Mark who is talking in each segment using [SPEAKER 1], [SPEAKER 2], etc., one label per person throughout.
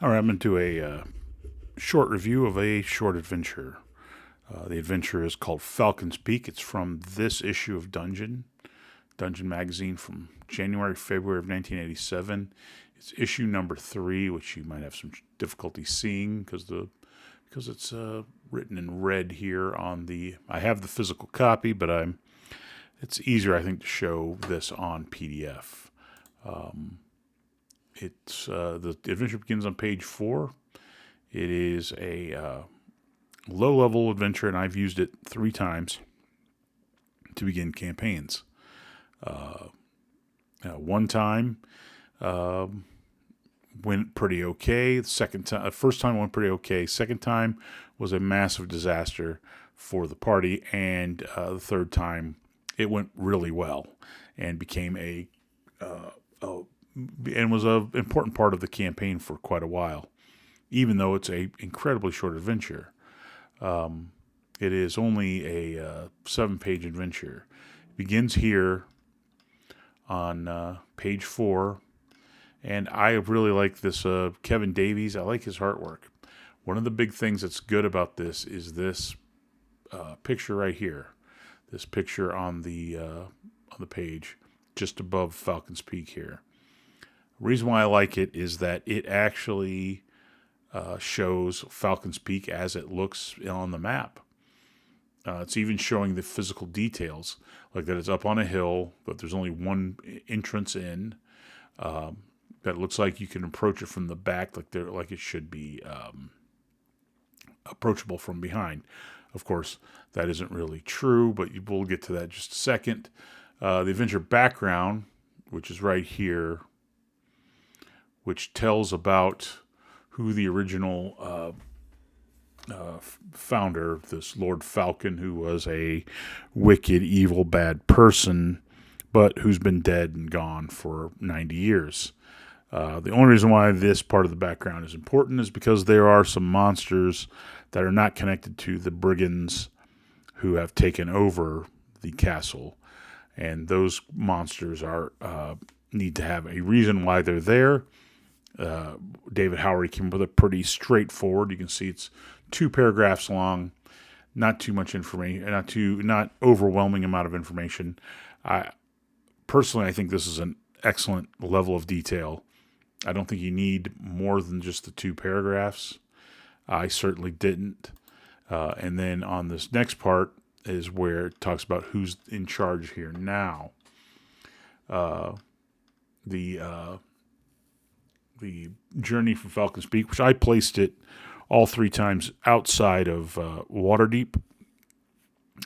[SPEAKER 1] All right, I'm going to do a short review of a short adventure. The adventure is called Falcon's Peak. It's from this issue of Dungeon magazine from January, February of 1987. It's issue number 3, which you might have some difficulty seeing because it's written in red here on the. I have the physical copy, but it's easier, I think, to show this on PDF. The adventure begins on page 4. It is a low-level adventure, and I've used it 3 times to begin campaigns. One time went pretty okay. First time went pretty okay. Second time was a massive disaster for the party, and the third time it went really well and became and was an important part of the campaign for quite a while, even though it's a incredibly short adventure. It is only a 7-page adventure. It begins here on page 4, and I really like this Kevin Davies. I like his artwork. One of the big things that's good about this is this picture right here. This picture on the page, just above Falcon's Peak here. The reason why I like it is that it actually shows Falcon's Peak as it looks on the map. It's even showing the physical details, like that it's up on a hill, but there's only one entrance in. That it looks like you can approach it from the back, like it should be approachable from behind. Of course, that isn't really true, but we'll get to that in just a second. The adventure background, which is right here, which tells about who the original founder, this Lord Falcon, who was a wicked, evil, bad person, but who's been dead and gone for 90 years. The only reason why this part of the background is important is because there are some monsters that are not connected to the brigands who have taken over the castle, and those monsters need to have a reason why they're there. David Howery came up with it pretty straightforward. You can see it's 2 paragraphs long, not too much information, not overwhelming amount of information. I think this is an excellent level of detail. I don't think you need more than just the 2 paragraphs. I certainly didn't. And then on this next part is where it talks about who's in charge here now. The journey from Falcon's Peak, which I placed it all 3 times outside of Waterdeep.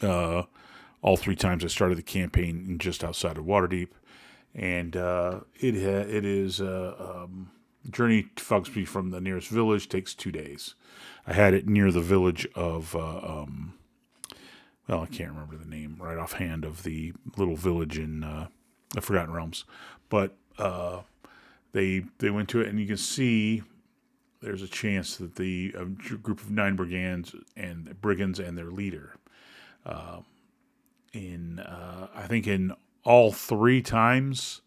[SPEAKER 1] All 3 times I started the campaign just outside of Waterdeep. And it is journey to Falcon's Peak from the nearest village takes 2 days. I had it near the village of, I can't remember the name right offhand of the little village in the Forgotten Realms. But they went to it, and you can see there's a chance that the group of 9 brigands and their leader, I think in all 3 times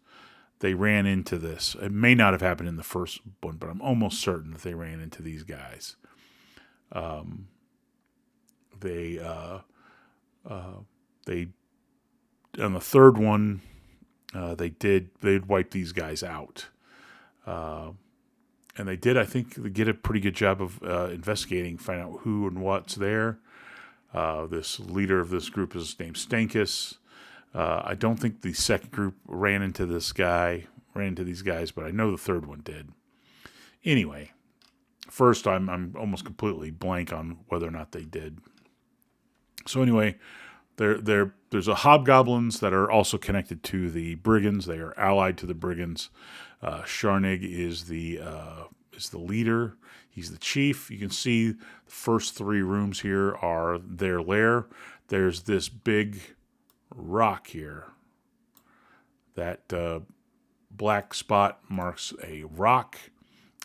[SPEAKER 1] they ran into this. It may not have happened in the first one, but I'm almost certain that they ran into these guys. They on the third one, they'd wipe these guys out. And they did, I think, they get a pretty good job of investigating, find out who and what's there. This leader of this group is named Stankus. I don't think the second group ran into these guys, but I know the third one did. Anyway, first I'm almost completely blank on whether or not they did. So anyway, there's a hobgoblins that are also connected to the brigands. They are allied to the brigands. Sharnig is the leader. He's the chief. You can see the first 3 rooms here are their lair. There's this big rock here. That black spot marks a rock,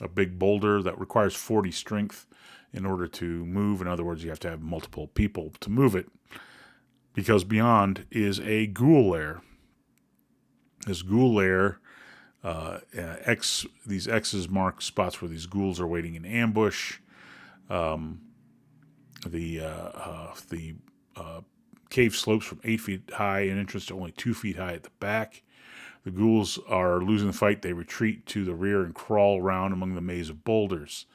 [SPEAKER 1] a big boulder that requires 40 strength in order to move. In other words, you have to have multiple people to move it, because beyond is a ghoul lair. This ghoul lair These X's mark spots where these ghouls are waiting in ambush. The cave slopes from 8 feet high in entrance to only 2 feet high at the back. The ghouls are losing the fight. They retreat to the rear and crawl around among the maze of boulders.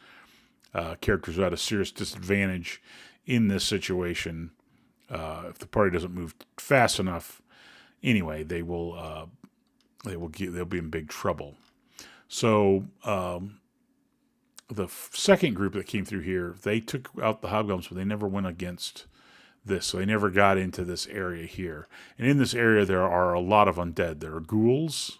[SPEAKER 1] Characters are at a serious disadvantage in this situation. If the party doesn't move fast enough, anyway, they'll be in big trouble. So the second group that came through here, they took out the hobgoblins, but they never went against this, so they never got into this area here. And in this area, there are a lot of undead. There are ghouls.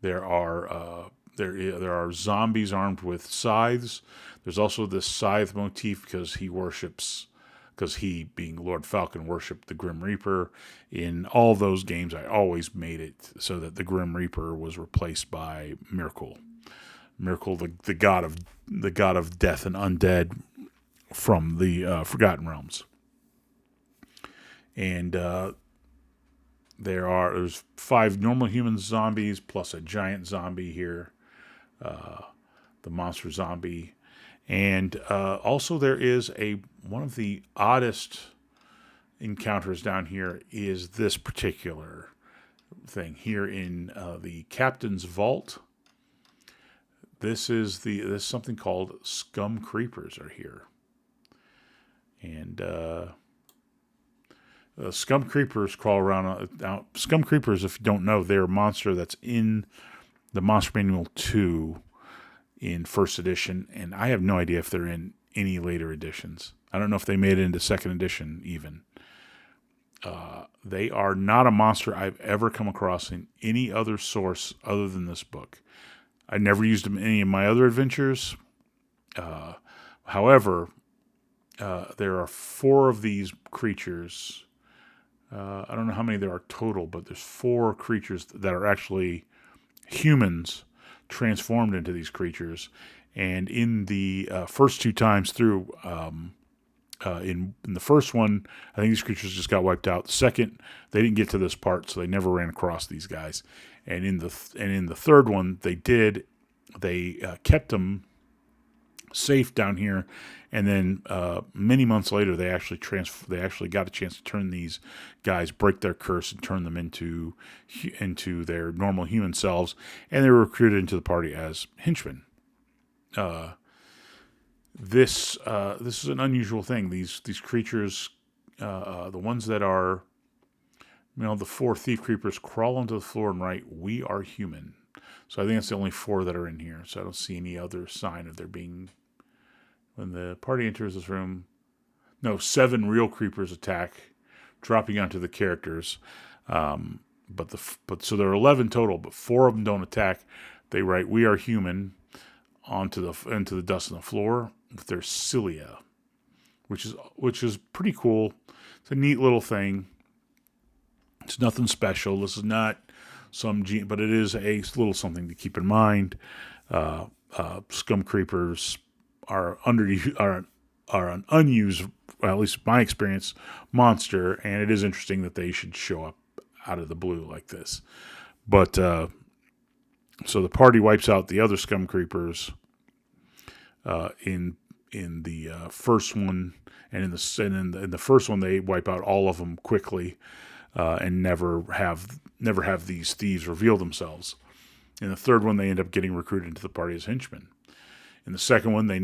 [SPEAKER 1] There are zombies armed with scythes. There's also this scythe motif because he, being Lord Falcon, worshipped the Grim Reaper. In all those games, I always made it so that the Grim Reaper was replaced by Miracle. Miracle, the god of death and undead from the Forgotten Realms. And there's 5 normal human zombies plus a giant zombie here, the monster zombie. And also there is one of the oddest encounters down here is this particular thing here in the captain's vault. This is something called scum creepers are here. And scum creepers crawl around. Scum creepers, if you don't know, they're a monster that's in the Monster Manual 2 in first edition, and I have no idea if they're in any later editions. I don't know if they made it into second edition even. They are not a monster I've ever come across in any other source other than this book. I never used them in any of my other adventures. However, there are 4 of these creatures. I don't know how many there are total, but there's 4 creatures that are actually humans transformed into these creatures. And in the first 2 times through, in the first one, I think these creatures just got wiped out. The second, they didn't get to this part, so they never ran across these guys. And in the third one, they did. They kept them safe down here, and then many months later, they actually got a chance to turn these guys, break their curse, and turn them into their normal human selves, and they were recruited into the party as henchmen. This is an unusual thing. These creatures, the ones that are, the 4 thief creepers crawl onto the floor and write, "We are human." So I think that's the only 4 that are in here. So I don't see any other sign of there being. When the party enters this room, 7 real creepers attack, dropping onto the characters. But so there are 11 total, but 4 of them don't attack. They write, "We are human," into the dust on the floor with their cilia, which is pretty cool. It's a neat little thing. It's nothing special. This is not but it is a little something to keep in mind. Scum creepers are an unused, well, at least my experience, monster, and it is interesting that they should show up out of the blue like this. But so the party wipes out the other scum creepers in the first one, and in the first one they wipe out all of them quickly, and never have these thieves reveal themselves. In the third one, they end up getting recruited into the party as henchmen. In the second one, in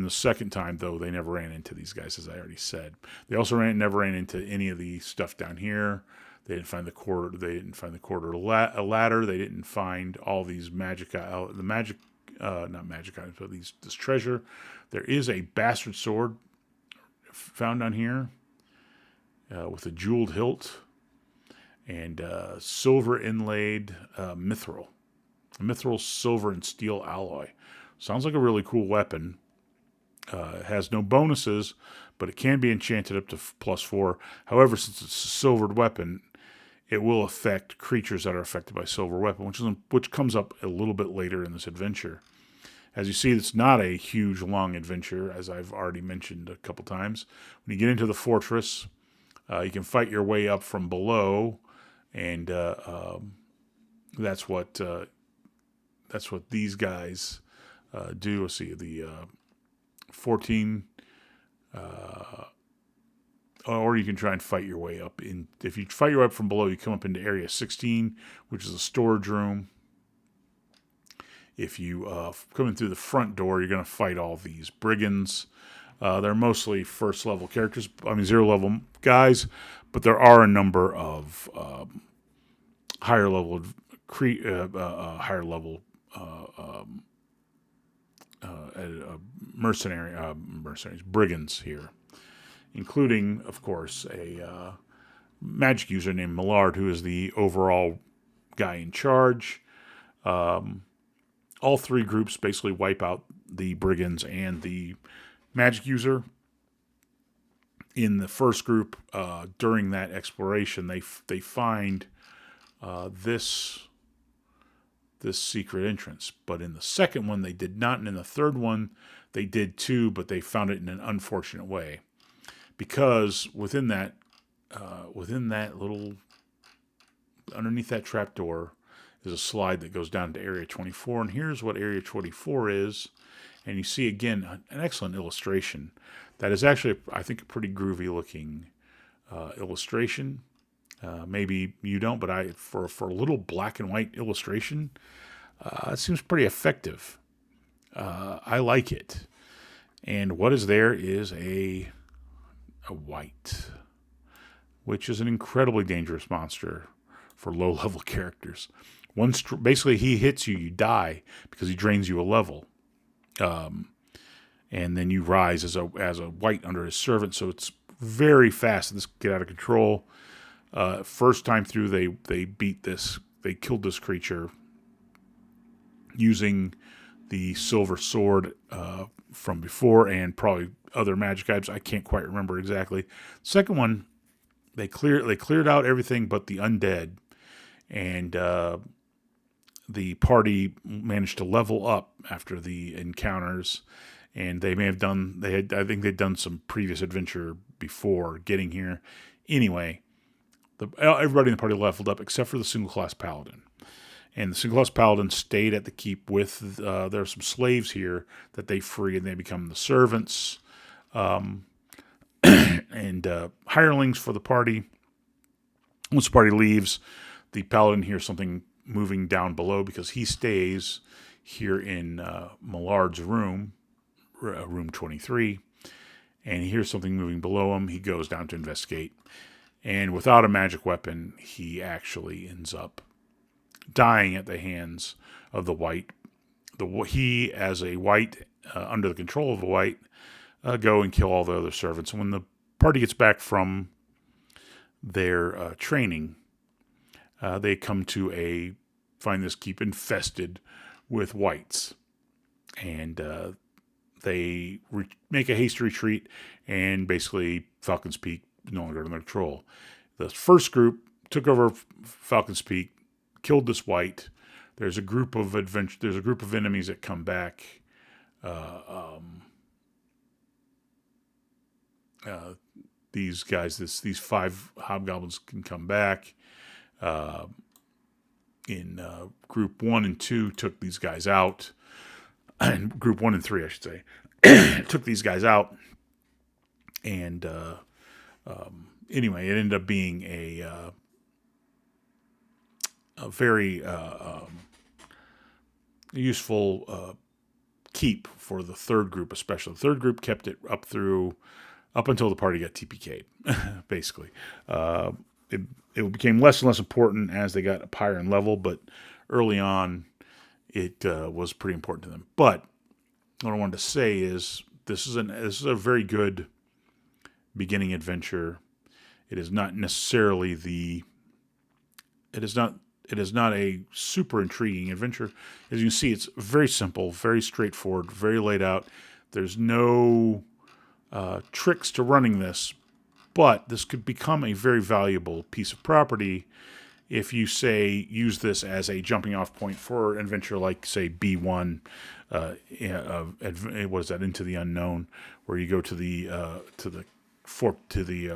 [SPEAKER 1] the second time, though, they never ran into these guys, as I already said. They also never ran into any of the stuff down here. They didn't find the quarter. They didn't find the quarter ladder. They didn't find all these not magic items, but this treasure. There is a bastard sword found down here with a jeweled hilt and silver inlaid mithril. A mithril silver and steel alloy. Sounds like a really cool weapon. It has no bonuses, but it can be enchanted up to +4. However, since it's a silvered weapon, it will affect creatures that are affected by silver weapon, which comes up a little bit later in this adventure. As you see, it's not a huge, long adventure, as I've already mentioned a couple times. When you get into the fortress, you can fight your way up from below, and that's what that's what these guys do. Let's see, the 14, or you can try and fight your way up. If you fight your way up from below, you come up into area 16, which is a storage room. If you come in through the front door, you're going to fight all these brigands. They're mostly first level characters. I mean, 0 level guys, but there are a number of higher level mercenaries, brigands here, including, of course, a magic user named Millard, who is the overall guy in charge. All three groups basically wipe out the brigands and the magic user. In the first group, during that exploration, they find this secret entrance. But in the second one, they did not, and in the third one, they did too, but they found it in an unfortunate way, because within that little, underneath that trapdoor, is a slide that goes down to Area 24, and here's what Area 24 is. And you see, again, an excellent illustration. That is actually, I think, a pretty groovy-looking illustration. Maybe you don't, but for a little black and white illustration, it seems pretty effective. I like it. And what is there is a wight, which is an incredibly dangerous monster for low-level characters. Basically, he hits you, you die because he drains you a level, and then you rise as a wight under his servant. So it's very fast. This get out of control. First time through, they beat this. They killed this creature using the silver sword from before, and probably other magic items. I can't quite remember exactly. Second one, they cleared out everything but the undead, and the party managed to level up after the encounters, and they may have done. I think they'd done some previous adventure before getting here. Anyway, everybody in the party leveled up except for the single class paladin, and the single class paladin stayed at the keep with. There are some slaves here that they free, and they become the servants, and hirelings for the party. Once the party leaves, the paladin hears something moving down below, because he stays here in Millard's room, room 23, and he hears something moving below him. He goes down to investigate, and without a magic weapon, he actually ends up dying at the hands of the wight. He, as a wight, under the control of a wight, go and kill all the other servants. And when the party gets back from their training, they come to find this keep infested with wights, and they make a hasty retreat, and basically Falcon's Peak is no longer under their control. The first group took over Falcon's Peak, killed this wight. There's a group of enemies that come back. These guys, these 5 hobgoblins can come back. In group 1 and 2 took these guys out, and group 1 and 3, I should say, took these guys out, and anyway, it ended up being a very useful keep for the third group, especially. The third group kept it up until the party got TPK'd, basically. It became less and less important as they got up higher in level, but early on, it was pretty important to them. But what I wanted to say is this is a very good beginning adventure. It is not necessarily it is not a super intriguing adventure. As you can see, it's very simple, very straightforward, very laid out. There's no tricks to running this, but this could become a very valuable piece of property if you, say, use this as a jumping off point for an adventure like, say, B1, what is that, Into the Unknown, where you go to the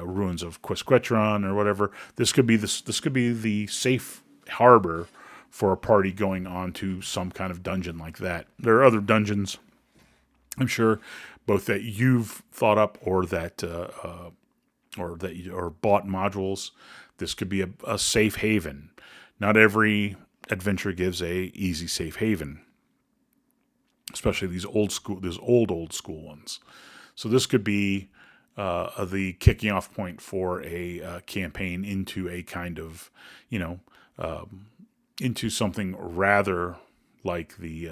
[SPEAKER 1] ruins of Questquetron or whatever. This could be the safe harbor for a party going on to some kind of dungeon like that. There are other dungeons, I'm sure, both that you've thought up or that or bought modules. This could be a safe haven. Not every adventure gives a easy safe haven, especially these old school ones. So this could be the kicking off point for a campaign into a kind of, into something rather like the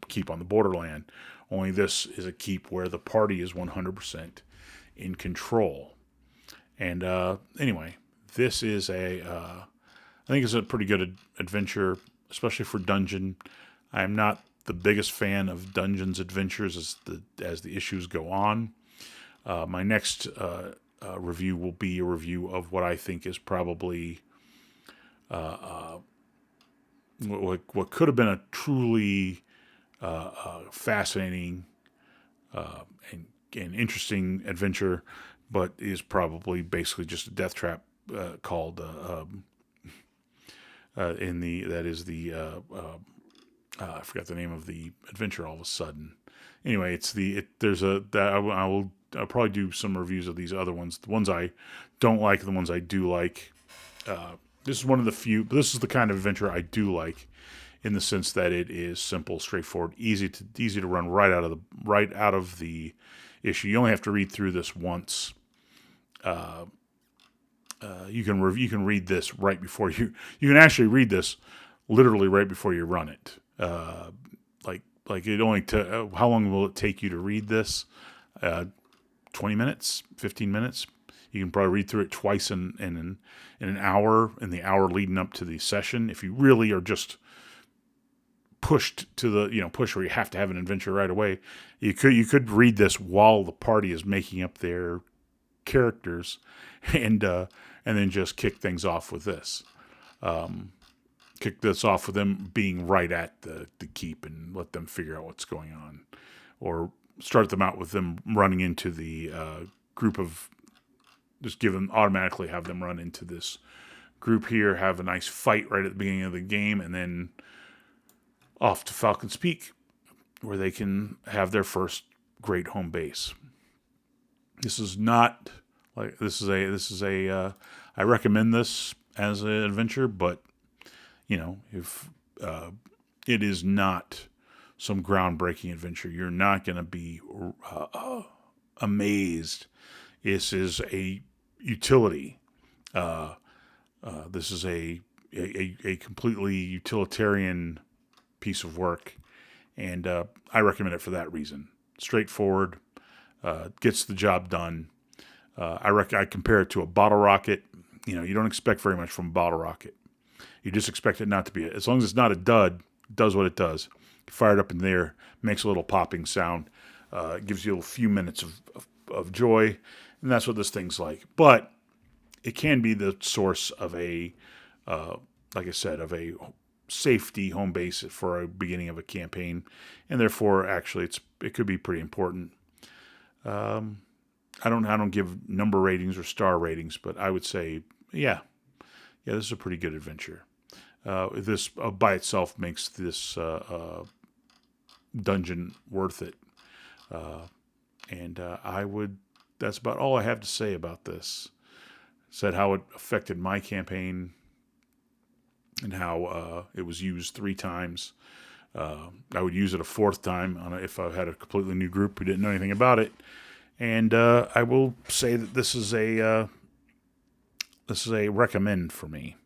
[SPEAKER 1] keep on the borderland. Only this is a keep where the party is 100% in control. And anyway, this is I think it's a pretty good adventure, especially for dungeon. I am not the biggest fan of dungeons adventures as the issues go on. My next review will be a review of what I think is probably what could have been a truly fascinating and interesting adventure, but is probably basically just a death trap called I forgot the name of the adventure all of a sudden. Anyway, I'll probably do some reviews of these other ones. The ones I don't like, the ones I do like. This is one of the few. This is the kind of adventure I do like, in the sense that it is simple, straightforward, easy to run right out of the issue. You only have to read through this once. You can read this right before you can actually read this literally right before you run it. Like it only how long will it take you to read this? 20 minutes, 15 minutes. You can probably read through it twice in an hour, in the hour leading up to the session. If you really are just pushed to the push where you have to have an adventure right away, you could read this while the party is making up their characters, and then just kick things off with this. Kick this off with them being right at the keep and let them figure out what's going on, or start them out with them running into the group of. Just automatically have them run into this group here, have a nice fight right at the beginning of the game, and then off to Falcon's Peak, where they can have their first great home base. This is not like I recommend this as an adventure, but if it is not some groundbreaking adventure, you're not going to be amazed. This is a utility. This is a completely utilitarian piece of work, and I recommend it for that reason. Straightforward, gets the job done. I compare it to a bottle rocket. You don't expect very much from a bottle rocket. You just expect it not to be as long as it's not a dud. It does what it does. You fire it up in the air, makes a little popping sound, gives you a few minutes of joy, and that's what this thing's like. But it can be the source of like I said, of a safety home base for a beginning of a campaign, and therefore, actually, it could be pretty important. I don't give number ratings or star ratings, but I would say, yeah, this is a pretty good adventure. This by itself makes this dungeon worth it, and that's about all I have to say about this. Said how it affected my campaign and how it was used 3 times. I would use it a 4th time if I had a completely new group who didn't know anything about it. And I will say that this is a recommend for me.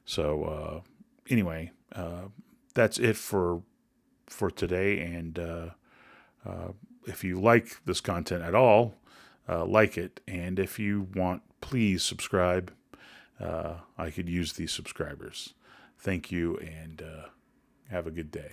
[SPEAKER 1] So anyway, that's it for today. And if you like this content at all, like it. And if you want, please subscribe. I could use these subscribers. Thank you, and have a good day.